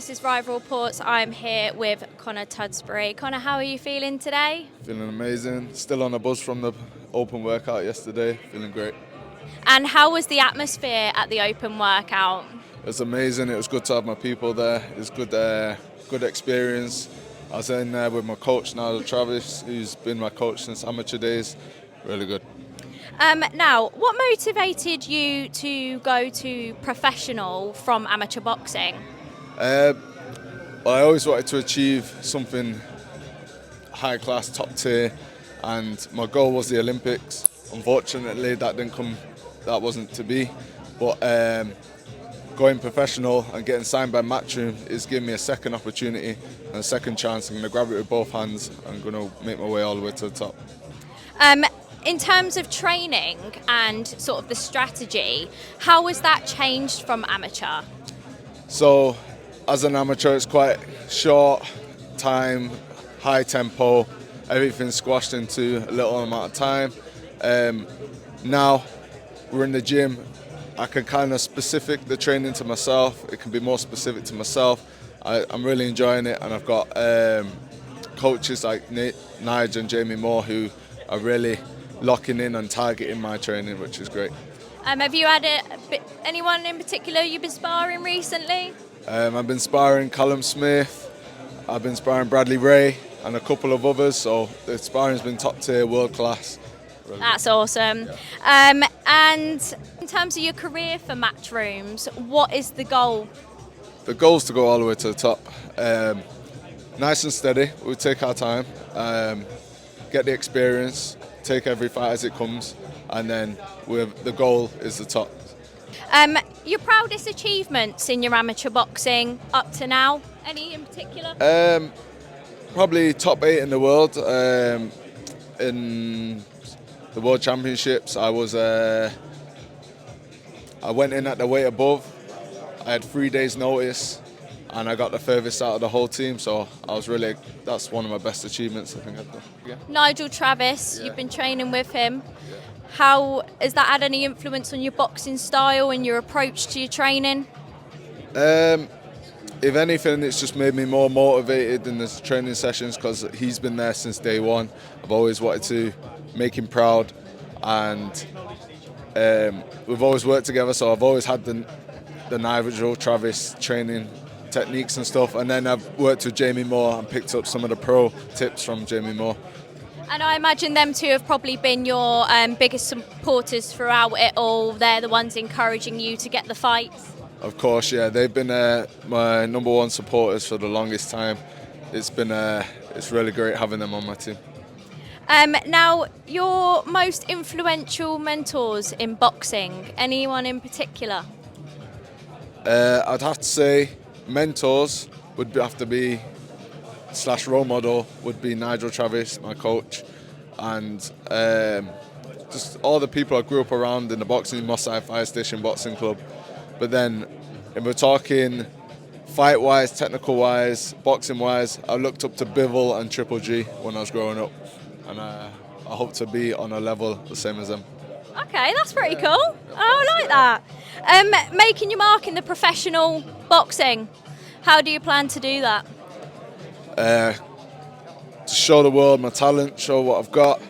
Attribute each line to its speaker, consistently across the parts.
Speaker 1: This is Rival Reports. I'm here with Connor Tudsbury. Connor, how are you feeling today?
Speaker 2: Feeling amazing. Still on a buzz from the open workout yesterday. Feeling great.
Speaker 1: And how was the atmosphere at the open workout?
Speaker 2: It was amazing. It was good to have my people there. It was good experience. I was in there with my coach now, Travis, who's been my coach since amateur days. Really good.
Speaker 1: Now, what motivated you to go to professional from amateur boxing?
Speaker 2: I always wanted to achieve something high class, top tier, and my goal was the Olympics. Unfortunately, that wasn't to be. But going professional and getting signed by Matchrooms is giving me a second opportunity and a second chance. I'm going to grab it with both hands. I'm going to make my way all the way to the top.
Speaker 1: In terms of training and sort of the strategy, how has that changed from amateur?
Speaker 2: So, as an amateur, it's quite short time, high tempo, everything's squashed into a little amount of time. Now, we're in the gym, I can kind of specific the training to myself, it can be more specific to myself. I'm really enjoying it, and I've got coaches like Nigel and Jamie Moore who are really locking in and targeting my training, which is great.
Speaker 1: Have you had anyone in particular you've been sparring recently?
Speaker 2: I've been sparring Callum Smith, I've been sparring Bradley Ray and a couple of others, so the sparring's been top tier, world class. Really.
Speaker 1: That's awesome. Yeah. And in terms of your career for Matchrooms, what is the goal?
Speaker 2: The goal's to go all the way to the top. Nice and steady, we take our time, get the experience, take every fight as it comes, and then the goal is the top.
Speaker 1: Your proudest achievements in your amateur boxing up to now? Any in particular?
Speaker 2: Probably top 8 in the world. In the World Championships, I went in at the weight above. I had 3 days notice, and I got the furthest out of the whole team. So that's one of my best achievements I think I've done. Yeah.
Speaker 1: Nigel Travis,
Speaker 2: yeah.
Speaker 1: You've been training with him.
Speaker 2: Yeah.
Speaker 1: How has that had any influence on your boxing style and your approach to your training?
Speaker 2: If anything, it's just made me more motivated in the training sessions because he's been there since day one. I've always wanted to make him proud, and we've always worked together, so I've always had the Nigel Travis training techniques and stuff, and then I've worked with Jamie Moore and picked up some of the pro tips from Jamie Moore.
Speaker 1: And I imagine them two have probably been your biggest supporters throughout it all. They're the ones encouraging you to get the fights.
Speaker 2: Of course, yeah. They've been my number one supporters for the longest time. It's really great having them on my team.
Speaker 1: Now, your most influential mentors in boxing, anyone in particular?
Speaker 2: I'd have to say mentors would have to be / role model would be Nigel Travis, my coach, and just all the people I grew up around in the boxing, Moss Side Fire Station Boxing Club. But then, if we're talking fight-wise, technical-wise, boxing-wise, I looked up to Bivol and Triple G when I was growing up, and I hope to be on a level the same as them.
Speaker 1: Okay, that's pretty cool. Oh, I like that. Making your mark in the professional boxing, how do you plan to do that?
Speaker 2: To show the world my talent, show what I've got,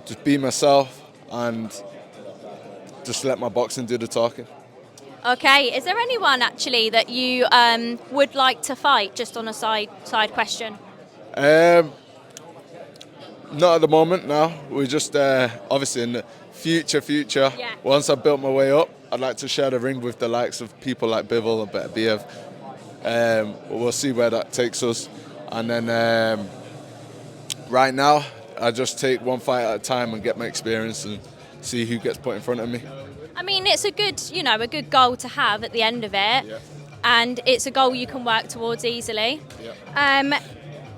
Speaker 2: just be myself and just let my boxing do the talking.
Speaker 1: Okay, is there anyone actually that you would like to fight, just on a side question?
Speaker 2: Not at the moment, no. We're just obviously in the future.
Speaker 1: Yeah.
Speaker 2: Once I've built my way up, I'd like to share the ring with the likes of people like Bivol and Beterbiev. We'll see where that takes us. And then right now, I just take one fight at a time and get my experience and see who gets put in front of me.
Speaker 1: I mean, it's a good goal to have at the end of it,
Speaker 2: yeah.
Speaker 1: And it's a goal you can work towards easily.
Speaker 2: Yeah.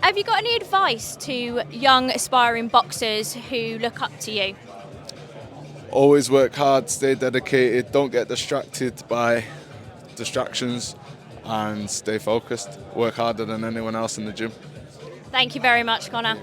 Speaker 1: Have you got any advice to young aspiring boxers who look up to you?
Speaker 2: Always work hard, stay dedicated, don't get distracted by distractions, and stay focused. Work harder than anyone else in the gym.
Speaker 1: Thank you very much, Connor.